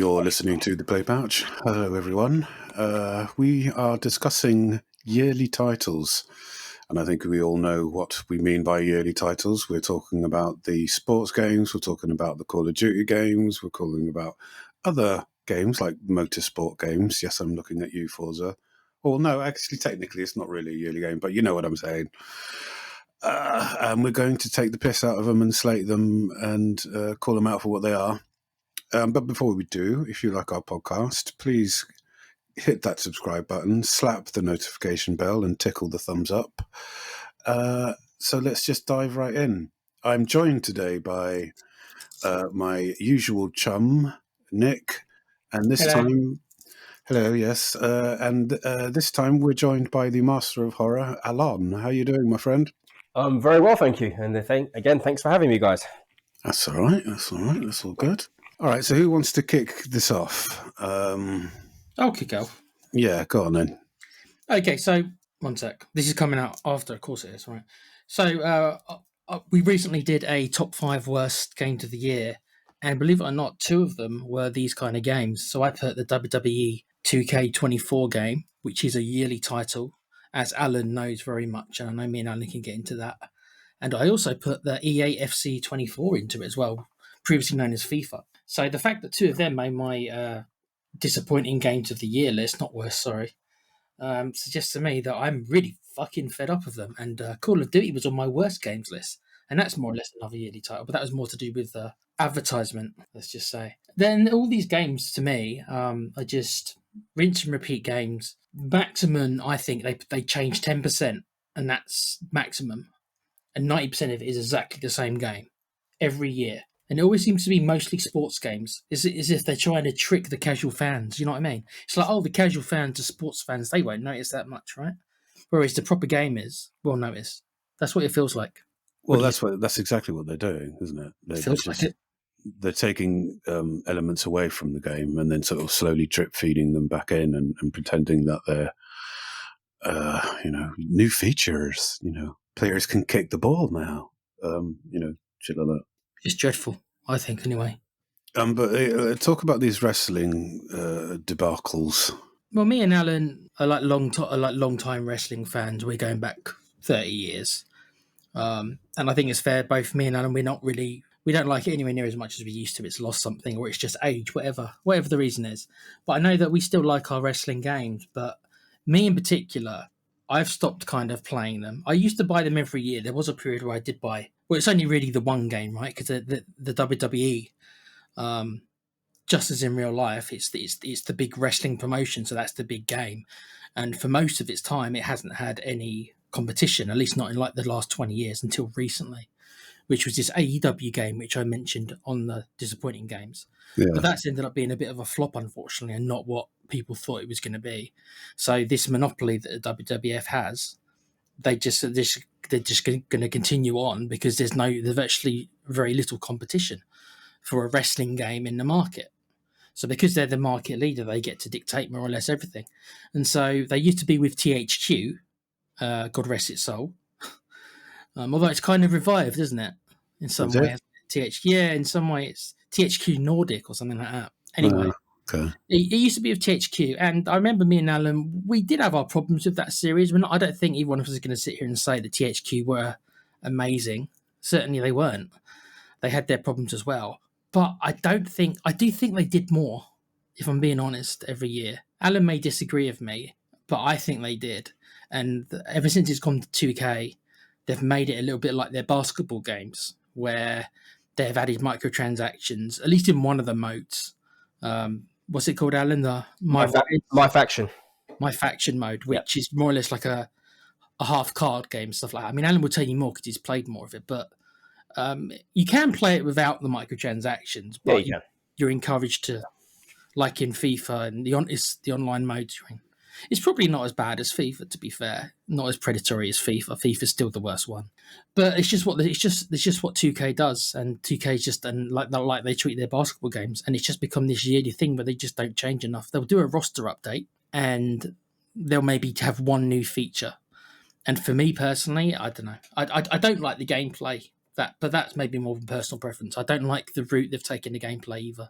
You're listening to The Play Pouch. Hello, everyone. We are discussing yearly titles, and I think we all know what we mean by yearly titles. We're talking about the sports games, we're talking about the Call of Duty games, we're talking about other games like motorsport games. Yes, I'm looking at you, Forza. Well, no, actually, technically, it's not really a yearly game, but you know what I'm saying. And we're going to take the piss out of them and slate them and call them out for what they are. But before we do, if you like our podcast, please hit that subscribe button, slap the notification bell, and tickle the thumbs up. So let's just dive right in. I'm joined today by my usual chum, Nick, and this time... Hello, yes. And this time we're joined by the master of horror, Alon. How are you doing, my friend? I'm very well, thank you. And thanks for having me, guys. That's all right. That's all good. All right, so who wants to kick this off? I'll kick off. Yeah, go on then. Okay, so one sec. This is coming out after, of course it is, right? So we recently did a top 5 worst games of the year, and believe it or not, 2 of them were these kind of games. So I put the WWE 2K24 game, which is a yearly title, as Alan knows very much, and I know me and Alan can get into that. And I also put the EA FC 24 into it as well, previously known as FIFA. So the fact that 2 of them made my disappointing games of the year list, not worse, sorry, suggests to me that I'm really fucking fed up of them. And Call of Duty was on my worst games list, and that's more or less another yearly title, but that was more to do with advertisement, let's just say. Then all these games to me are just rinse and repeat games. Maximum, I think they change 10%, and that's maximum. And 90% of it is exactly the same game every year. And it always seems to be mostly sports games. It's as if they're trying to trick the casual fans. You know what I mean? It's like, oh, the casual fans are sports fans. They won't notice that much, right? Whereas the proper gamers will notice. That's what it feels like. Well, that's exactly what they're doing, isn't it? It feels like it. They're taking elements away from the game and then sort of slowly drip feeding them back in and pretending that they're, new features. Players can kick the ball now. Shit like that. It's dreadful, I think, anyway. But talk about these wrestling debacles. Well, me and Alan are like long-time wrestling fans. We're going back 30 years. And I think it's fair, both me and Alan, we don't like it anywhere near as much as we used to. It's lost something, or it's just age, whatever the reason is. But I know that we still like our wrestling games. But me in particular, I've stopped kind of playing them. I used to buy them every year. There was a period where I did buy. Well, it's only really the one game, right? Because the WWE, just as in real life, it's the big wrestling promotion, so that's the big game. And for most of its time, it hasn't had any competition, at least not in like the last 20 years until recently, which was this AEW game, which I mentioned on the disappointing games. Yeah. But that's ended up being a bit of a flop, unfortunately, and not what people thought it was going to be. So this monopoly that the WWF has, they're just going to continue on because there's virtually very little competition for a wrestling game in the market. So because they're the market leader, they get to dictate more or less everything. And so they used to be with THQ, God rest its soul. Although it's kind of revived, isn't it? In some way, THQ. Yeah, in some way it's THQ Nordic or something like that. Anyway, okay. It used to be with THQ, and I remember me and Alan, we did have our problems with that series. I don't think either one of us is going to sit here and say that THQ were amazing. Certainly they weren't. They had their problems as well. But I do think they did more, if I'm being honest, every year. Alan may disagree with me, but I think they did. And ever since it's gone to 2K, they've made it a little bit like their basketball games, where they've added microtransactions, at least in one of the modes. What's it called, Alan? My Faction. My Faction mode, which is more or less like a half card game, stuff like that. I mean, Alan will tell you more because he's played more of it, but you can play it without the microtransactions, but you're encouraged to, like in FIFA and the online modes. It's probably not as bad as FIFA, to be fair. Not as predatory as FIFA. FIFA's still the worst one, but it's just what 2K does, and 2K is just like they treat their basketball games, and it's just become this yearly thing where they just don't change enough. They'll do a roster update, and they'll maybe have one new feature. And for me personally, I don't know. I don't like the gameplay. But that's maybe more of a personal preference. I don't like the route they've taken the gameplay either.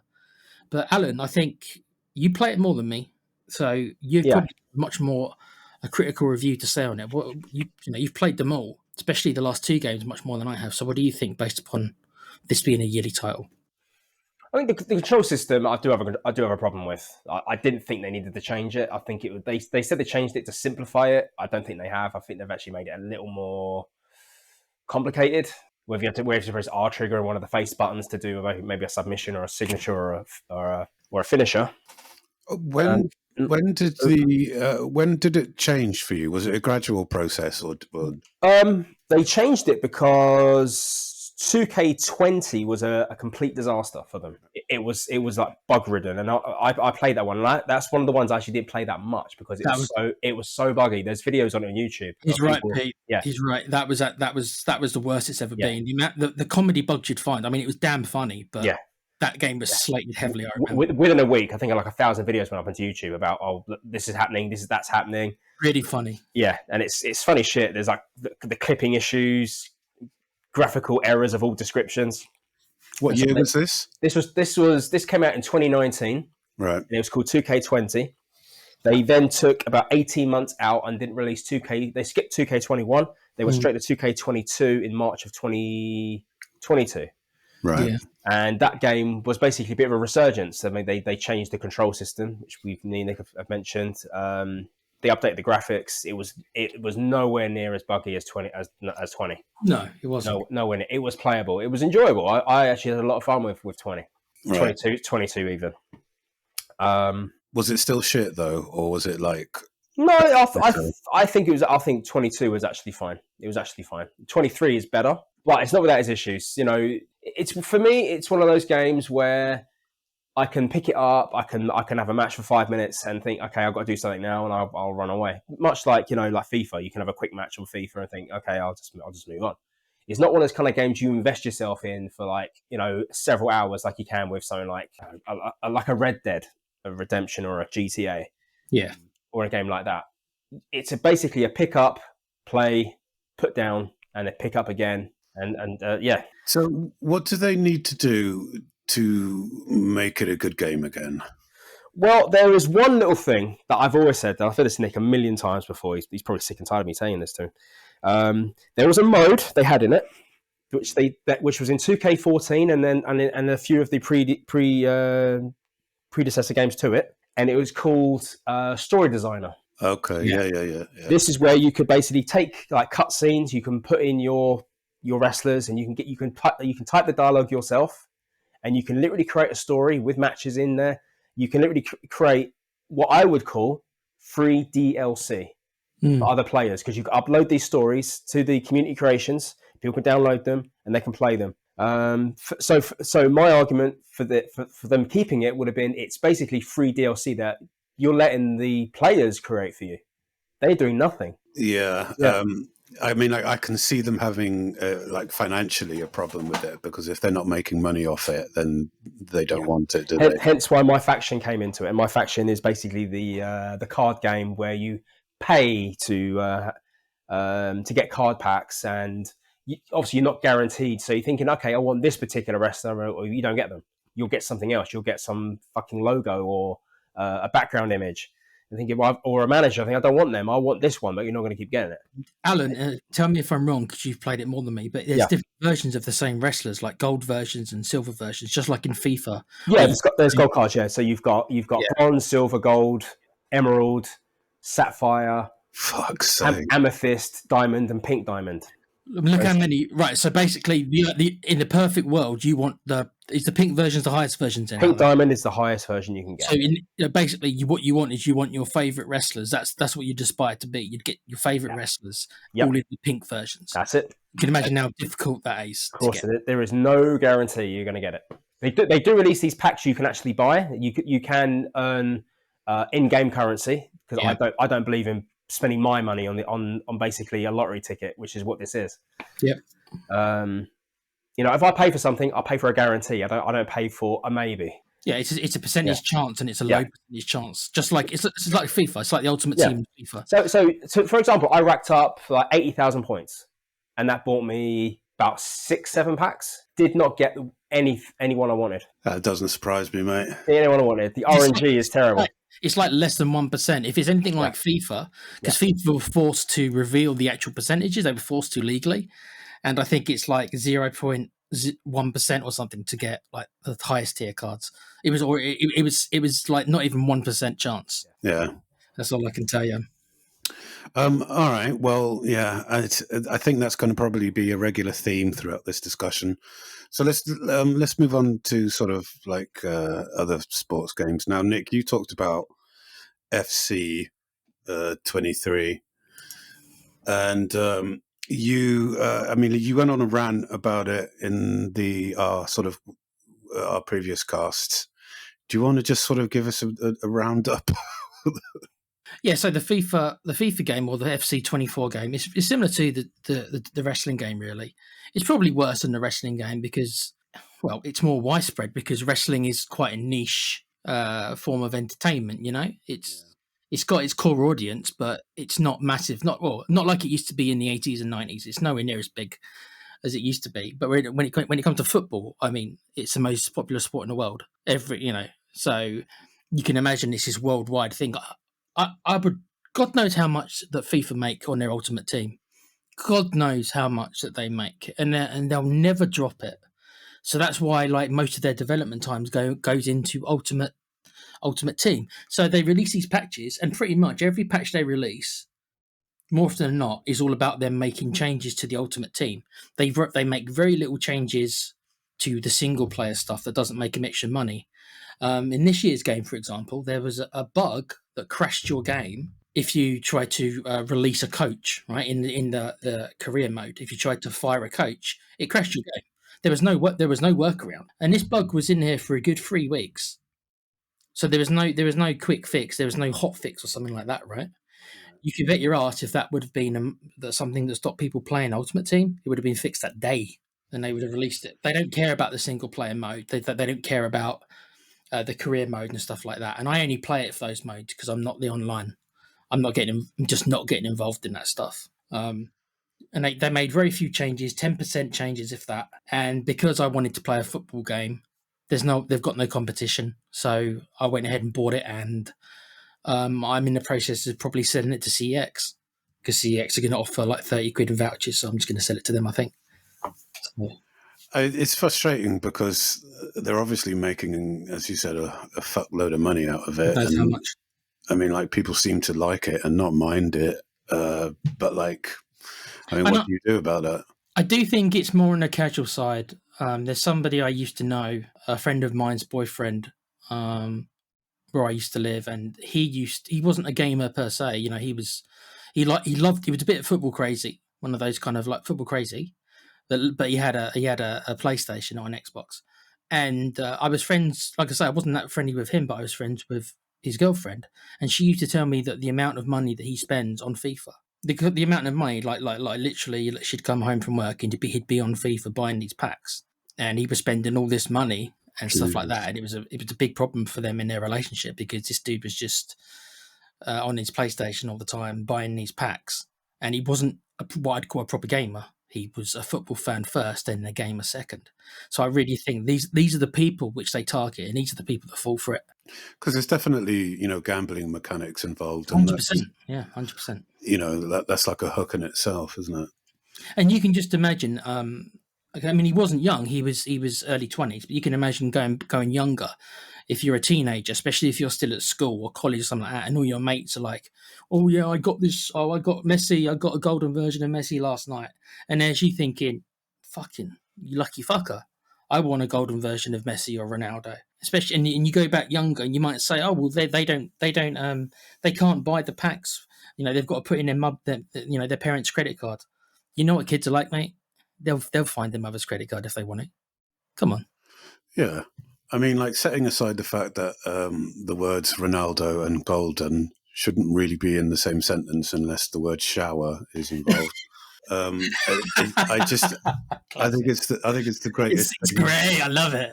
But Alan, I think you play it more than me, so you've Yeah. probably much more a critical review to say on it. What you've played them all, especially the last 2 games, much more than I have. So, what do you think based upon this being a yearly title? I think the control system I do have a problem with. I didn't think they needed to change it. I think it would. They said they changed it to simplify it. I don't think they have. I think they've actually made it a little more complicated. Whether you have to press R trigger on one of the face buttons to do maybe a submission or a signature or a finisher. When did it change for you? Was it a gradual process or? They changed it because 2K20 was a complete disaster for them. It was like bug ridden, and I played that one. That's one of the ones I actually didn't play that much because it was so buggy. There's videos on it on YouTube. He's right, Pete. Yeah, he's right. That was the worst it's ever been. The comedy bugs you'd find. I mean, it was damn funny, but that game was slated heavily. I remember. Within a week, I think like 1,000 videos went up onto YouTube about this is happening, that's happening. Really funny. Yeah, and it's funny shit. There's like the clipping issues, graphical errors of all descriptions. What year was this? This came out in 2019. Right. And it was called 2K20. They then took about 18 months out and didn't release 2K. They skipped 2K21. They went straight to 2K22 in March of 2022. Right. Yeah. And that game was basically a bit of a resurgence. I mean, they changed the control system, which Nick have mentioned. They updated the graphics. It was nowhere near as buggy as 20. No, it wasn't. Nowhere near. It was playable. It was enjoyable. I actually had a lot of fun with 20. Right. 22 even. Was it still shit though, or was it like? No, I think it was. I think 22 was actually fine. It was actually fine. 23 is better, but it's not without its issues. You know, it's for me. It's one of those games where I can pick it up. I can have a match for 5 minutes and think, okay, I've got to do something now, and I'll run away. Much like like FIFA, you can have a quick match on FIFA and think, okay, I'll just move on. It's not one of those kind of games you invest yourself in for several hours like you can with something like a Red Dead, a Redemption, or a GTA. Yeah. Or a game like that. It's basically a pick up, play, put down, and then pick up again. And yeah. So what do they need to do to make it a good game again? Well, there is one little thing that I've always said, and I've said this to Nick a million times before. He's probably sick and tired of me saying this to him. There was a mode they had in it, which was in 2K14 and a few of the predecessor games to it. And it was called Story Designer. Okay, yeah. This is where you could basically take like cutscenes. You can put in your wrestlers, and you can type the dialogue yourself, and you can literally create a story with matches in there. You can literally create what I would call free DLC for other players, because you can upload these stories to the community creations. People can download them and they can play them. So my argument for them keeping it would have been it's basically free DLC that you're letting the players create for you. They're doing nothing. Yeah. I mean, I can see them having financially a problem with it, because if they're not making money off it, then they don't want it, do they? Hence why my faction came into it. And my faction is basically the card game where you pay to get card packs, and obviously you're not guaranteed. So you're thinking, okay, I want this particular wrestler, or you don't get them. You'll get something else. You'll get some fucking logo or a background image. And thinking, or a manager, I think I don't want them. I want this one, but you're not going to keep getting it. Alan, tell me if I'm wrong, because you've played it more than me, but there's different versions of the same wrestlers, like gold versions and silver versions, just like in FIFA. Yeah, there's gold cards. Yeah, so you've got bronze, silver, gold, emerald, sapphire, fuck's sake, amethyst, diamond, and pink diamond. Look how many. Right, so basically, in the perfect world, you want is the pink version the highest version? Pink diamond is the highest version you can get. So basically, what you want is your favourite wrestlers. That's what you'd aspire to be. You'd get your favourite wrestlers all in the pink versions. That's it. You can imagine how difficult that is. Of course, there is no guarantee you're going to get it. They do release these packs you can actually buy. You can earn in-game currency, because I don't believe in spending my money on basically a lottery ticket, which is what this is. Yep. If I pay for something, I pay for a guarantee. I don't pay for a maybe. Yeah, it's a percentage chance, and it's a low percentage chance. Just like it's like FIFA. It's like the ultimate team FIFA. So for example, I racked up like 80,000 points, and that bought me about 6-7 packs. Did not get anyone I wanted. That doesn't surprise me, mate. Anyone I wanted. The RNG is terrible. It's like less than 1%. If it's anything like FIFA, because FIFA were forced to reveal the actual percentages, they were forced to legally, and I think it's like 0.1% or something to get like the highest tier cards. It was like not even 1% chance. Yeah, that's all I can tell you. All right. Well, yeah, I think that's going to probably be a regular theme throughout this discussion. So let's move on to sort of like other sports games. Now, Nick, you talked about FC 23, and you went on a rant about it in the our previous casts. Do you want to just sort of give us a roundup? Yeah, so the FIFA game, or the FC24 game, is similar to the wrestling game, really. It's probably worse than the wrestling game because, well, it's more widespread because wrestling is quite a niche form of entertainment, you know? It's got its core audience, but it's not massive, not like it used to be in the 80s and 90s. It's nowhere near as big as it used to be. But when it comes to football, I mean, it's the most popular sport in the world. So you can imagine this is worldwide thing. I would, God knows how much that FIFA make on their Ultimate Team. God knows how much that they make, and they'll never drop it. So that's why, like, most of their development times goes into Ultimate Team. So they release these patches, and pretty much every patch they release, more often than not, is all about them making changes to the Ultimate Team. They make very little changes to the single player stuff that doesn't make them extra money. In this year's game, for example, there was a bug that crashed your game if you try to release a coach, right, in the career mode. If you tried to fire a coach, it crashed your game. There was no workaround, and this bug was in here for a good 3 weeks. So there was no quick fix. There was no hot fix or something like that, right? You can bet your ass if that would have been something that stopped people playing Ultimate Team, it would have been fixed that day, and they would have released it. They don't care about the single player mode. They don't care about the career mode and stuff like that. And I only play it for those modes because I'm not the online. I'm just not getting involved in that stuff. And they made very few changes, 10% changes, if that. And because I wanted to play a football game, they've got no competition. So I went ahead and bought it, and I'm in the process of probably selling it to CEX because CEX are going to offer like 30 quid in vouchers. So I'm just going to sell it to them, I think. So, it's frustrating because they're obviously making, as you said, a fuckload of money out of it. How much? I mean, like, people seem to like it and not mind it. But, like, I mean, what do you do about that? I do think it's more on the casual side. There's somebody I used to know, a friend of mine's boyfriend, where I used to live, and he wasn't a gamer per se. You know, he was a bit football crazy, one of those kind of like football crazy. But he had a PlayStation or an Xbox, and I was friends. Like I say, I wasn't that friendly with him, but I was friends with his girlfriend, and she used to tell me that the amount of money that he spends on FIFA, the amount of money, like literally, she'd come home from work and he'd be on FIFA buying these packs, and he was spending all this money and stuff like that, and it was a big problem for them in their relationship because this dude was just on his PlayStation all the time buying these packs, and he wasn't what I'd call a proper gamer. He was a football fan first and a gamer second. So I really think these are the people which they target, and these are the people that fall for it. Because there's definitely, gambling mechanics involved. 100%. Yeah, 100%. That's like a hook in itself, isn't it? And you can just imagine, I mean, he wasn't young. He was early 20s, but you can imagine going younger. If you're a teenager, especially if you're still at school or college or something like that, and all your mates are like, oh yeah, I got this, I got Messi, I got a golden version of Messi last night. And there's you thinking, fucking, you lucky fucker. I want a golden version of Messi or Ronaldo. Especially, and you go back younger and you might say, oh, well, they can't buy the packs. They've got to put in their parents' credit card. You know what kids are like, mate? They'll find their mother's credit card if they want it. Come on. Yeah. I mean, like, setting aside the fact that the words Ronaldo and golden shouldn't really be in the same sentence unless the word shower is involved. I think it's the greatest. It's great. I love it.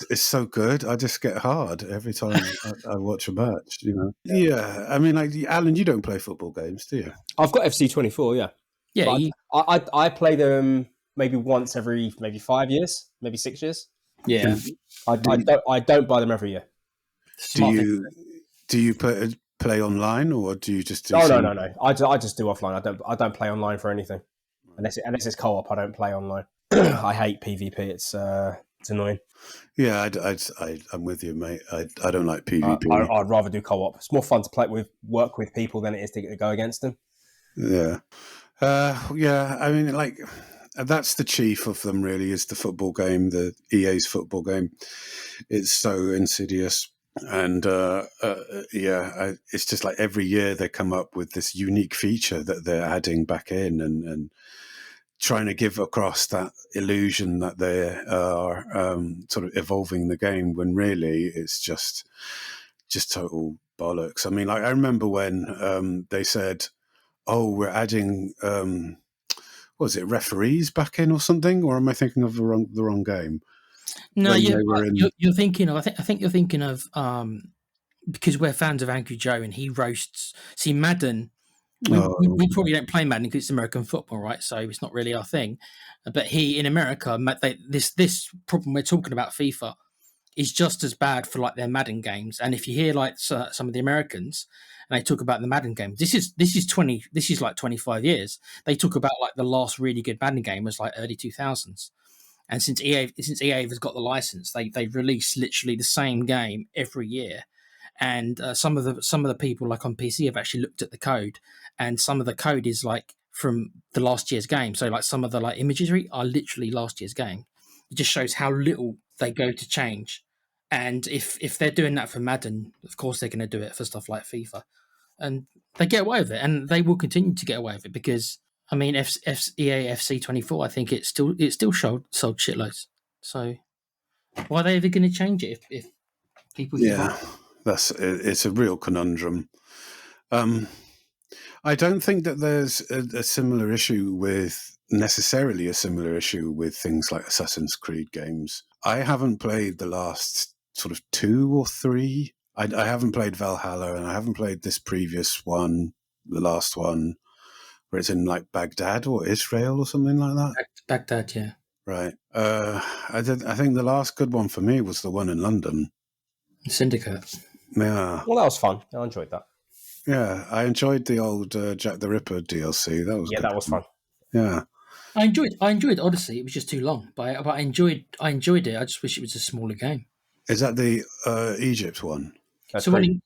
It's so good. I just get hard every time I watch a match. Yeah. I mean, like, Alan, you don't play football games, do you? I've got FC24. Yeah. Yeah. I play them maybe once every maybe 5 years, maybe 6 years. Yeah, I don't buy them every year. Do smart thing. you play online, or do you just do? No. I just do offline. I don't play online for anything unless it's co-op. I don't play online. I hate PvP. It's annoying. Yeah, I'm with you, mate. I don't like PvP. I'd rather do co-op. It's more fun to work with people than it is to go against them. Yeah. Yeah, I mean, like, that's the chief of them, really, is the football game, the EA's football game. It's so insidious. And it's just like every year they come up with this unique feature that they're adding back in and trying to give across that illusion that they are sort of evolving the game, when really it's just total bollocks. I mean, like, I remember when they said, "Oh, we're adding what was it, referees back in or something?" Or am I thinking of the wrong game? No, When you're thinking of. I think you're thinking of because we're fans of Angry Joe and he roasts. See, Madden. We probably don't play Madden because it's American football, right? So it's not really our thing. But in America, this problem we're talking about, FIFA, is just as bad for like their Madden games. And if you hear like some of the Americans and they talk about the Madden game, this is like 25 years. They talk about like the last really good Madden game was like early 2000s. And since EA has got the license, they release literally the same game every year. And some of the people like on PC have actually looked at the code, and some of the code is like from the last year's game. So like some of the like imagery are literally last year's game. It just shows how little they go to change. And if they're doing that for Madden, of course they're going to do it for stuff like FIFA, and they get away with it, and they will continue to get away with it because I mean EA FC 24, I think it still sold shitloads. So why are they ever going to change it if people? Yeah, it's a real conundrum. I don't think that there's necessarily a similar issue with things like Assassin's Creed games. I haven't played the last sort of 2 or 3. I haven't played Valhalla, and I haven't played this previous one, the last one, where it's in like Baghdad or Israel or something like that. Baghdad, yeah. Right. I think the last good one for me was the one in London. Syndicate. Yeah. Well, that was fun. I enjoyed that. Yeah, I enjoyed the old Jack the Ripper DLC. That was that was fun. Yeah. I enjoyed Odyssey. It was just too long, but I enjoyed it. I just wish it was a smaller game. Is that the Egypt one? So when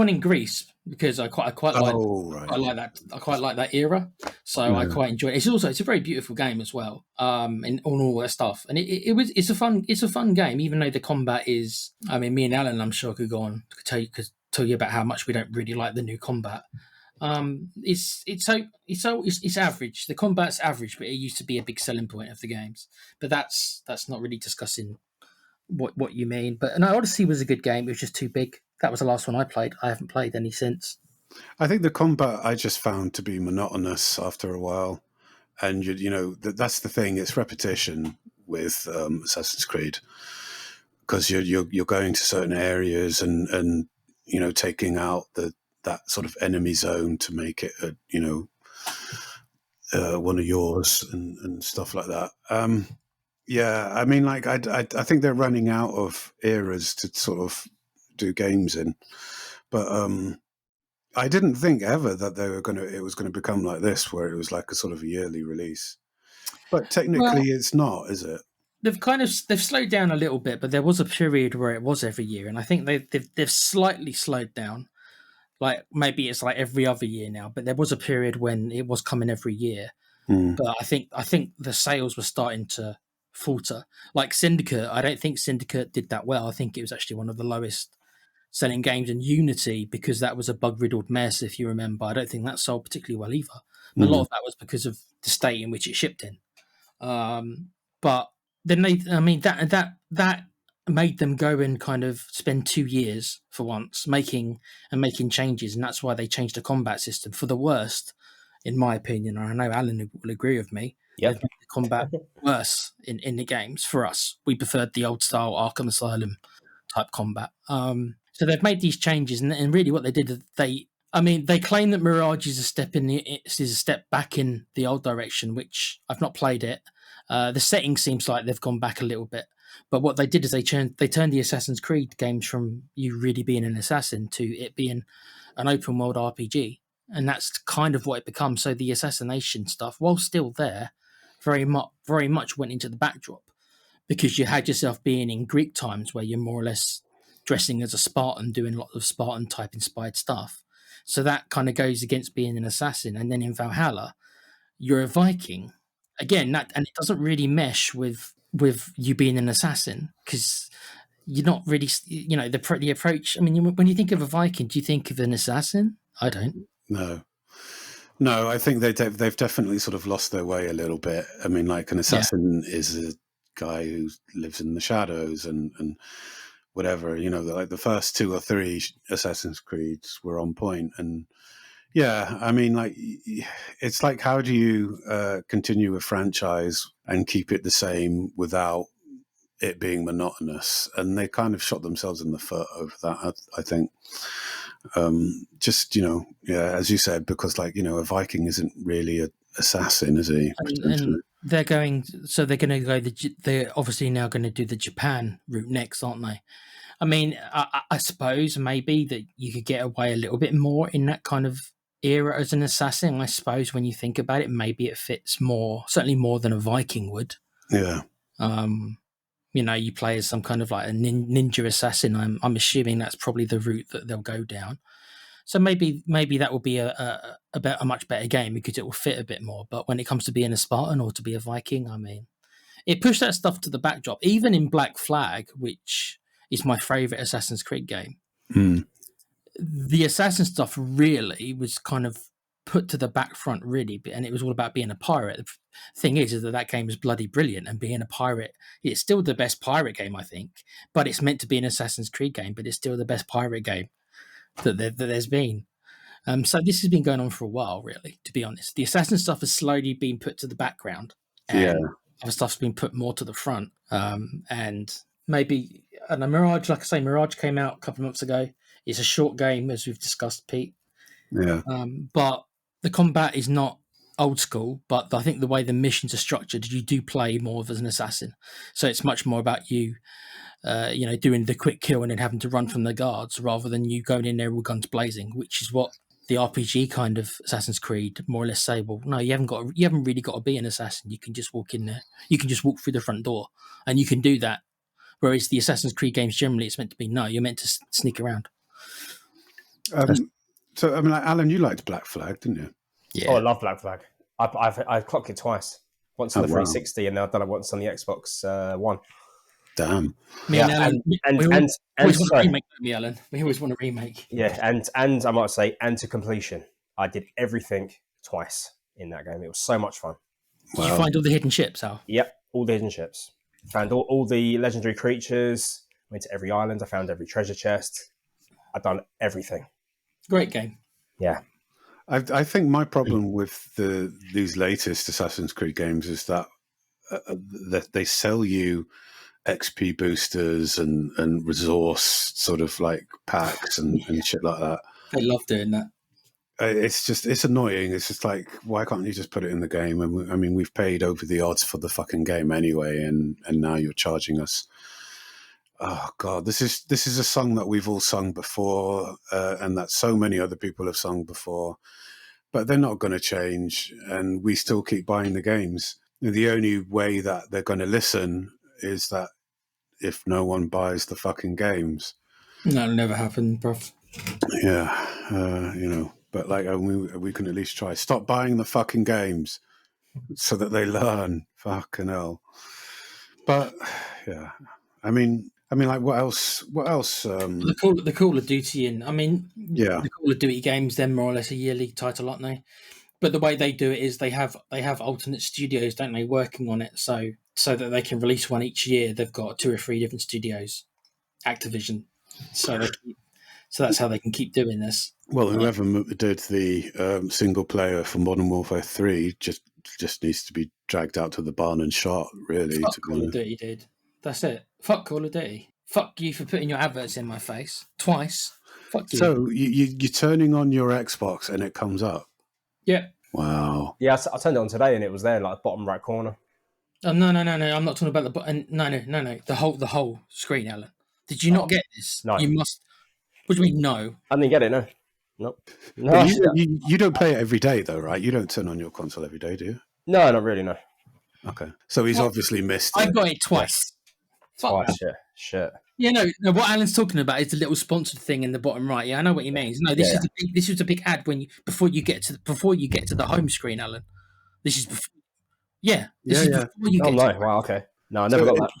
in Greece, because I quite like that era. So yeah. I quite enjoy it. It's a very beautiful game as well. And all that stuff. And it's a fun game, even though the combat is. I mean, me and Alan, I'm sure could go on could tell you about how much we don't really like the new combat. It's average. The combat's average, but it used to be a big selling point of the games. But that's not really discussing what you mean. But no, Odyssey was a good game. It was just too big. That was the last one I played. I haven't played any since. I think the combat I just found to be monotonous after a while, and you know that's the thing. It's repetition with Assassin's Creed, because you're going to certain areas and you know, taking out that sort of enemy zone to make it one of yours and stuff like that. Yeah, I mean, like I think they're running out of eras to sort of do games in, but I didn't think ever that it was going to become like this, where it was like a sort of a yearly release. But technically, it's not, is it? They've slowed down a little bit, but there was a period where it was every year, and I think they've slightly slowed down. Like maybe it's like every other year now, but there was a period when it was coming every year. But I think the sales were starting to falter. Like Syndicate, I don't think Syndicate did that well. I think it was actually one of the lowest selling games in Unity, because that was a bug-riddled mess, if you remember. I don't think that sold particularly well either. But a lot of that was because of the state in which it shipped in. But then that made them go and kind of spend 2 years for once making changes, and that's why they changed the combat system for the worst, in my opinion. And I know Alan will agree with me. Yeah, the combat worse in the games for us. We preferred the old style Arkham Asylum type combat. So they've made these changes, and really what they did, they claim that Mirage is a step back in the old direction, which I've not played it. The setting seems like they've gone back a little bit, but what they did is they turned the Assassin's Creed games from you really being an assassin to it being an open world RPG, and that's kind of what it becomes. So the assassination stuff, while still there, very much went into the backdrop, because you had yourself being in Greek times where you're more or less dressing as a Spartan, doing lots of Spartan type inspired stuff. So that kind of goes against being an assassin. And then in Valhalla, you're a Viking again, and it doesn't really mesh with you being an assassin, because you're not really, the approach. I mean, when you think of a Viking, do you think of an assassin? I don't. No, I think they've definitely sort of lost their way a little bit. I mean, like an assassin is a guy who lives in the shadows and whatever, like the first 2 or 3 Assassin's Creeds were on point. And yeah, I mean, like, it's like, how do you continue a franchise and keep it the same without it being monotonous? And they kind of shot themselves in the foot over that, I think. As you said, because a Viking isn't really an assassin, is he? And they're going to go, they're obviously now going to do the Japan route next, aren't they? I mean, I suppose maybe that you could get away a little bit more in that kind of era as an assassin. I suppose when you think about it, maybe it fits certainly more than a Viking would. Yeah. You play as some kind of like a ninja assassin. I'm assuming that's probably the route that they'll go down. So maybe that will be a much better game, because it will fit a bit more. But when it comes to being a Spartan or to be a Viking, I mean, it pushed that stuff to the backdrop. Even in Black Flag, which is my favorite Assassin's Creed game, the assassin stuff really was kind of put to the back front, really, and it was all about being a pirate. The thing is that game is bloody brilliant, and being a pirate, it's still the best pirate game, I think, but it's meant to be an Assassin's Creed game, but it's still the best pirate game that there's been. So this has been going on for a while, really, to be honest. The assassin stuff has slowly been put to the background, and other stuff's been put more to the front. And maybe, Mirage, like I say, Mirage came out a couple of months ago. It's a short game, as we've discussed, Pete. Yeah. But the combat is not old school, but I think the way the missions are structured, you do play more as an assassin. So it's much more about you, doing the quick kill and then having to run from the guards, rather than you going in there with guns blazing, which is what the RPG kind of Assassin's Creed more or less say. Well, no, you haven't really got to be an assassin. You can just walk in there. You can just walk through the front door, and you can do that. Whereas the Assassin's Creed games generally, it's meant to be, no, you're meant to sneak around. So, I mean, like, Alan, you liked Black Flag, didn't you? Yeah. Oh, I love Black Flag. I've clocked it twice. Once on the 360, and now I've done it once on the Xbox One. Damn. We always want to remake me, Alan. We always want to remake. Yeah, and I might say, and to completion. I did everything twice in that game. It was so much fun. Wow. Did you find all the hidden ships, Al? Yep, all the hidden ships. Found all the legendary creatures. Went to every island. I found every treasure chest. I've done everything. Great game. Yeah. I think my problem with these latest Assassin's Creed games is that they sell you XP boosters and resource sort of like packs and shit like that. They love doing that. It's annoying. It's just like, why can't you just put it in the game? And we've paid over the odds for the fucking game anyway, and now you're charging us. Oh God, this is a song that we've all sung before, and that so many other people have sung before, but they're not going to change, and we still keep buying the games. The only way that they're going to listen is that if no one buys the fucking games. That'll never happen, bruv. Yeah, but like we can at least try. Stop buying the fucking games so that they learn. Fucking hell. But yeah, I mean, like, what else? The Call of Duty the Call of Duty games, they're more or less a yearly title, aren't they? But the way they do it is they have alternate studios, don't they, working on it, so that they can release one each year. They've got 2 or 3 different studios, Activision, so that's how they can keep doing this. Well, whoever did the single player for Modern Warfare 3 just needs to be dragged out to the barn and shot, really. Fuck Call of Duty, dude. That's it. Fuck Call of Duty. Fuck you for putting your adverts in my face twice. Fuck you. So you're turning on your Xbox and it comes up? Yeah. Wow. Yeah, I turned it on today and it was there, like bottom right corner. Oh, no. I'm not talking about the button. No. The whole screen, Alan. Did you not get this? No. You must. What do you mean, no? I didn't get it. No, nope. No, But actually, you don't play it every day, though, right? You don't turn on your console every day, do you? no, not really. No, Okay. So he's What? obviously missed I it. got it twice. Fuck oh, that. shit. Yeah, no. What Alan's talking about is the little sponsored thing in the bottom right. Yeah, I know what he means. No, this is a big ad before you get to the home screen, Alan. This is before. Yeah, this is before you Oh get. no, to wow, okay. No, I never So got that.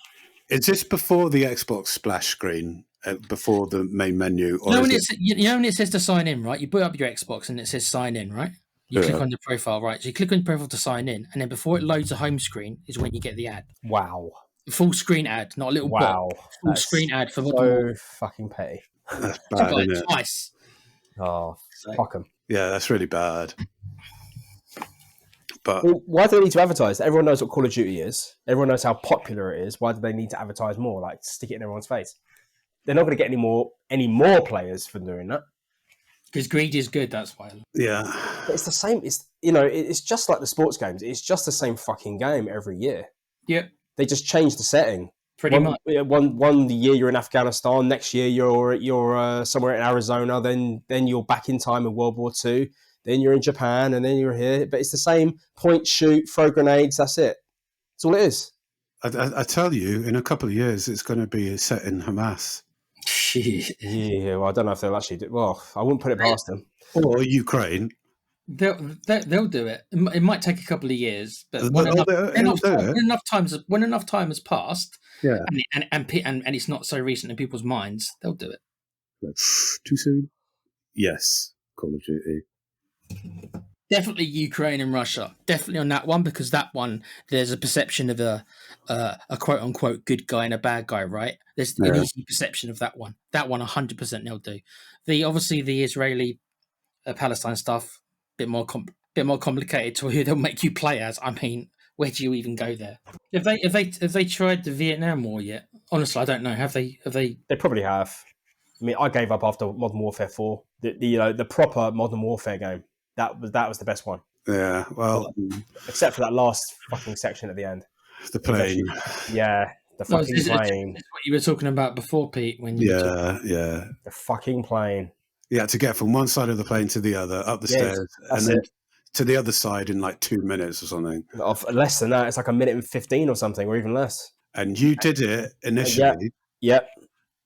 Is this before the Xbox splash screen, before the main menu? Or when it says to sign in, right? You boot up your Xbox and it says sign in, right? You click on the profile, right? So you click on the profile to sign in, and then before it loads the home screen is when you get the ad. Wow. Full screen ad, not a little Wow. bot. Full screen ad for so fucking petty. That's I bad, got isn't it it? twice. Oh, So, fuck them. Yeah, that's really bad. But Well, why do they need to advertise? Everyone knows what Call of Duty is. Everyone knows how popular it is. Why do they need to advertise more? Like, stick it in everyone's face. They're not going to get any more players for doing that. because greed is good, that's why. yeah, But it's the same. It's just like the sports games. It's just the same fucking game every year. Yep, They just change the setting. pretty much. One year you're in Afghanistan. Next year you're somewhere in Arizona. Then you're back in time in World War II. Then you're in Japan, and then you're here. But it's the same: point, shoot, throw grenades. That's it. That's all it is. I tell you, in a couple of years, it's going to be set in Hamas Shit. Yeah. Well, I don't know if they'll actually do. Well, I wouldn't put it past them. or Ukraine. They'll do it. It might take a couple of years, but They'll do it. when enough time has passed, Yeah. and it's not so recent in people's minds, they'll do it. Like, too soon? Yes, Call of Duty. Definitely Ukraine and Russia. Definitely on that one, because that one there's a perception of a quote unquote good guy and a bad guy, right? There's an easy perception of that one. That one 100% they'll do. Obviously the Israeli Palestine stuff bit more complicated to who they'll make you play as. I mean, where do you even go there? Have they tried the Vietnam War yet? Honestly, I don't know. Have they? They probably have. I mean, I gave up after Modern Warfare 4. The proper Modern Warfare game. That was the best one. Yeah, well, Except for that last fucking section at the end. the plane. Yeah, the fucking plane. That's what you were talking about before, Pete. When you Yeah. The fucking plane. Yeah, to get from one side of the plane to the other, up the stairs, and then to the other side in like 2 minutes or something. Of less than that, it's like a minute and 15 or something, or even less. And you did it initially. Yep.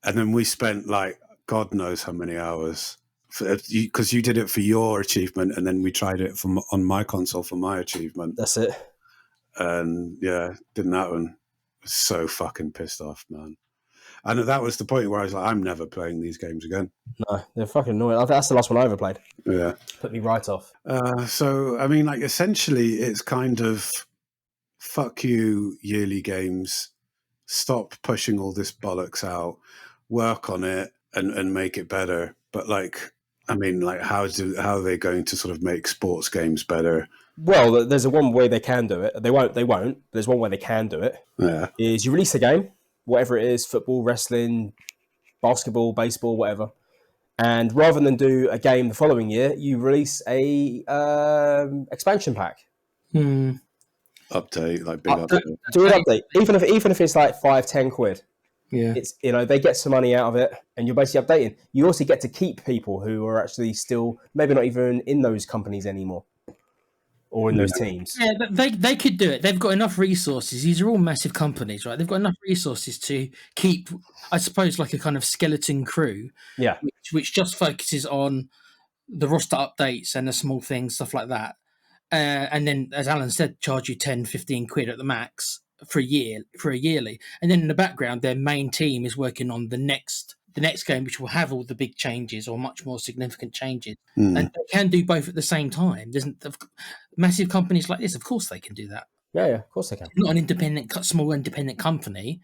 And then we spent like God knows how many hours because you did it for your achievement, and then we tried it on my console for my achievement. That's it. And yeah, didn't happen. So fucking pissed off, man. And that was the point where I was like, I'm never playing these games again. No, they're fucking annoying. I think that's the last one I ever played. Yeah. Put me right off. So, I mean, like, essentially, it's kind of fuck you, yearly games. Stop pushing all this bollocks out. Work on it and make it better. But, like, I mean, like, how are they going to sort of make sports games better? Well, there's a one way they can do it. They won't. But there's one way they can do it. Yeah. Is you release a game, whatever it is, football, wrestling, basketball, baseball, whatever. And rather than do a game the following year, you release a expansion pack. Update, like big update. Do an update, even if it's like 5-10 quid. Yeah. It's they get some money out of it, and you're basically updating. You also get to keep people who are actually still maybe not even in those companies anymore, or in those teams. Yeah, they could do it. They've got enough resources. These are all massive companies, right? They've got enough resources to keep, I suppose, like a kind of skeleton crew. Yeah. Which just focuses on the roster updates and the small things, stuff like that. And then, as Alan said, charge you 10, 15 quid at the max for a yearly. And then in the background, their main team is working on the next game, which will have all the big changes or much more significant changes. And they can do both at the same time. Massive companies like this, of course they can do that. Yeah, of course they can. Not an small independent company.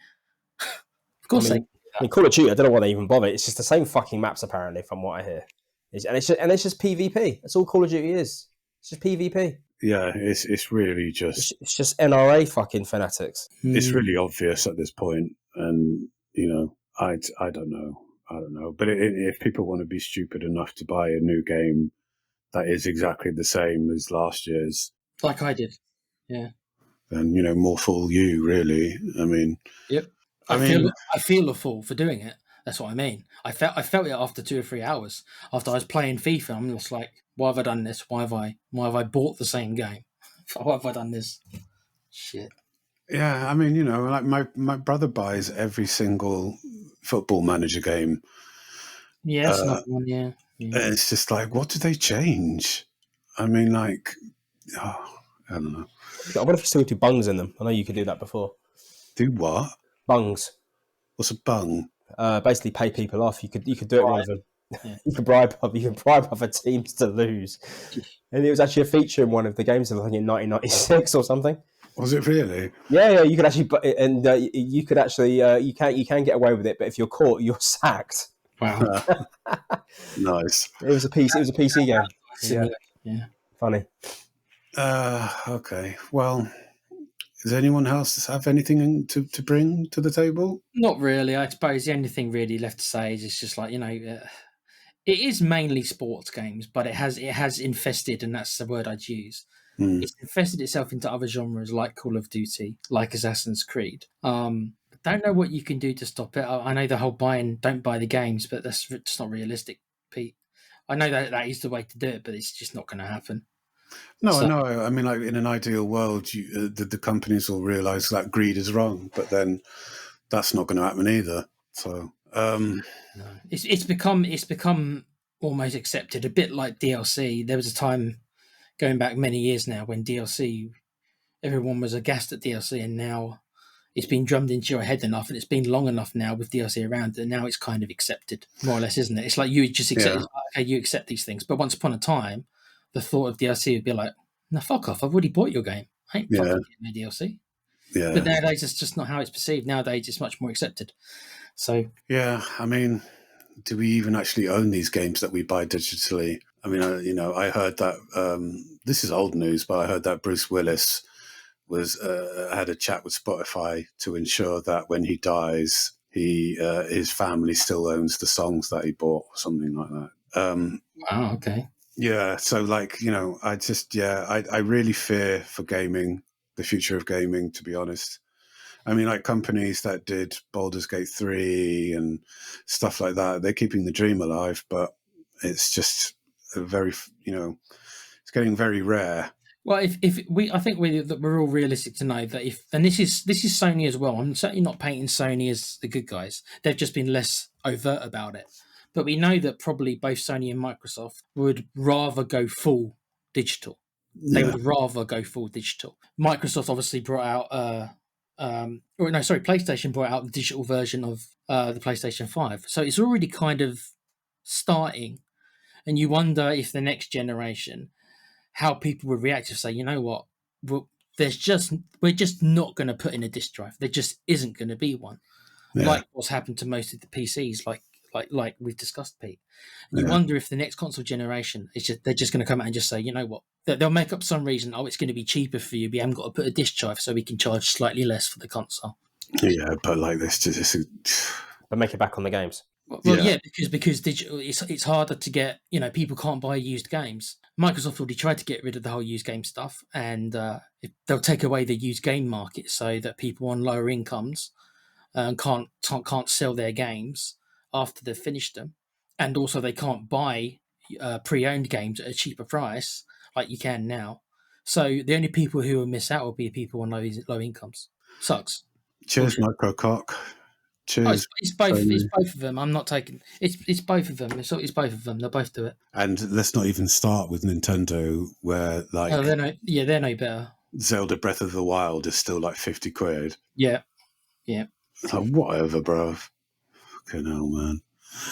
Of course they can. I mean, Call of Duty, I don't know why they even bother. It's just the same fucking maps, apparently, from what I hear. It's just PvP. That's all Call of Duty is. It's just PvP. Yeah, it's really just... It's just NRA fucking fanatics. It's really obvious at this point, and, you know, I don't know. But if people want to be stupid enough to buy a new game that is exactly the same as last year's... Like I did. Yeah. then more fool you, really. I mean, Yep. I feel a fool for doing it. That's what I mean. I felt it after 2 or 3 hours after I was playing FIFA. I'm just like, why have I done this? Why have I bought the same game? Why have I done this? Shit. yeah, I mean, like my brother buys every single Football Manager game. Yeah, that's another one. Yeah. And it's just like, what do they change? I mean, like, I don't know. I wonder if you still do bungs in them. I know you could do that before. Do what? Bungs. What's a bung? Basically pay people off. You could do it with one of them. Yeah. You could bribe other teams to lose. And it was actually a feature in one of the games of, I think, in 1996 or something. Was it really? Yeah, you could actually, and you could actually, you can get away with it, but if you're caught, you're sacked. Wow. Nice. It was a PC game. Yeah. Funny. Okay. Well, does anyone else have anything to bring to the table? Not really. I suppose the only thing really left to say is it's just like, it is mainly sports games, but it has infested, and that's the word I'd use. It's infested itself into other genres like Call of Duty, like Assassin's Creed. I don't know what you can do to stop it. I know the whole don't buy the games, but that's just not realistic, Pete. I know that is the way to do it, but it's just not going to happen. No, I know. I mean, like in an ideal world, the companies will realise that greed is wrong, but then that's not going to happen either. So, no. It's become almost accepted, a bit like DLC. There was a time going back many years now when DLC, everyone was aghast at DLC, and now it's been drummed into your head enough, and it's been long enough now with DLC around that now it's kind of accepted, more or less, isn't it? It's like you just accept, okay, you accept these things. But once upon a time, the thought of DLC would be like, no, fuck off, I've already bought your game. I ain't fucking getting no DLC. Yeah. But nowadays, it's just not how it's perceived. Nowadays, it's much more accepted. So, yeah, I mean, do we even actually own these games that we buy digitally? I mean, I heard that, this is old news, but I heard that Bruce Willis had a chat with Spotify to ensure that when he dies, his family still owns the songs that he bought, or something like that. wow, okay. Yeah, so like, I really fear for gaming, the future of gaming, to be honest. I mean, like companies that did Baldur's Gate 3 and stuff like that, they're keeping the dream alive, but it's just it's getting very rare. Well, I think we're all realistic to know that and this is Sony as well. I'm certainly not painting Sony as the good guys. They've just been less overt about it. But we know that probably both Sony and Microsoft would rather go full digital. They would rather go full digital. Microsoft obviously brought out PlayStation brought out the digital version of the PlayStation 5. So it's already kind of starting. And you wonder if the next generation, how people would react if say, you know what, we're just not going to put in a disk drive. There just isn't going to be one. Yeah. Like what's happened to most of the PCs, like we've discussed, Pete. And you wonder if the next console generation they're just going to come out and just say, you know what, they'll make up some reason. Oh, it's going to be cheaper for you. We haven't got to put a disk drive, so we can charge slightly less for the console. Yeah, but like this, but make it back on the games. Well, yeah, because digital, it's harder to get. People can't buy used games. Microsoft already tried to get rid of the whole used game stuff, and they'll take away the used game market so that people on lower incomes can't sell their games after they've finished them, and also they can't buy pre-owned games at a cheaper price like you can now. So the only people who will miss out will be people on low incomes. Sucks. Cheers, Microcock. Cheers. It's both of them. I'm not taking. It's both of them. It's both of them. They'll both do it. And let's not even start with Nintendo, where like they're no better. Zelda Breath of the Wild is still like 50 quid. Yeah. It's like whatever, bro. Fucking hell, man.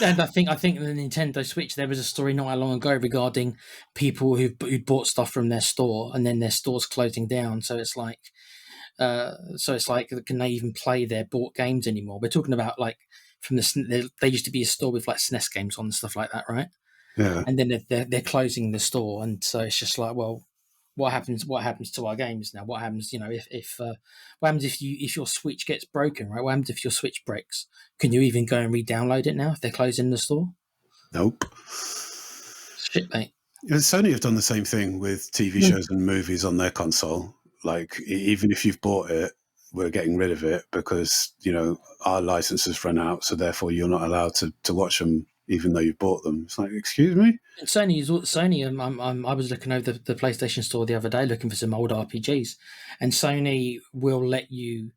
And I think the Nintendo Switch, there was a story not long ago regarding people who bought stuff from their store and then their store's closing down. So it's like. Can they even play their bought games anymore? We're talking about like from there used to be a store with like SNES games on and stuff like that, right? Yeah. And then they're closing the store, and so it's just like, well, what happens to our games now? What happens, what happens if your Switch gets broken, right? What happens if your Switch breaks? Can you even go and re-download it now if they're closing the store? Nope. Shit, mate. Sony have done the same thing with TV shows and movies on their console. Like, even if you've bought it, we're getting rid of it because, our licenses run out, so therefore you're not allowed to watch them even though you bought them. It's like, excuse me? Sony, I was looking over the PlayStation Store the other day looking for some old RPGs, and Sony will let you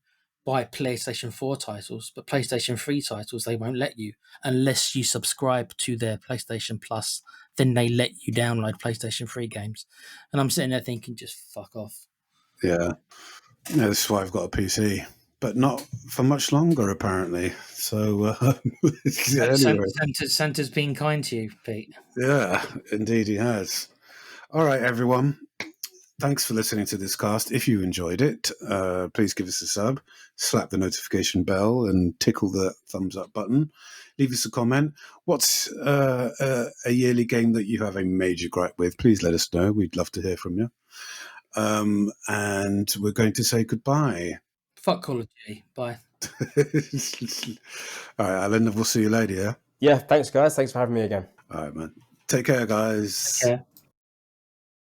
buy PlayStation 4 titles, but PlayStation 3 titles they won't let you unless you subscribe to their PlayStation Plus. Then they let you download PlayStation 3 games. And I'm sitting there thinking, just fuck off. Yeah. This is why I've got a PC. But not for much longer, apparently. So, anyway. Santa's been kind to you, Pete. Yeah, indeed he has. All right, everyone. Thanks for listening to this cast. If you enjoyed it, please give us a sub, slap the notification bell, and tickle the thumbs up button. Leave us a comment. What's a yearly game that you have a major gripe with? Please let us know. We'd love to hear from you. And we're going to say goodbye. Fuck Call of Duty. Bye. All right, Alan, we'll see you later, yeah? Yeah, thanks, guys. Thanks for having me again. All right, man. Take care, guys. Take care.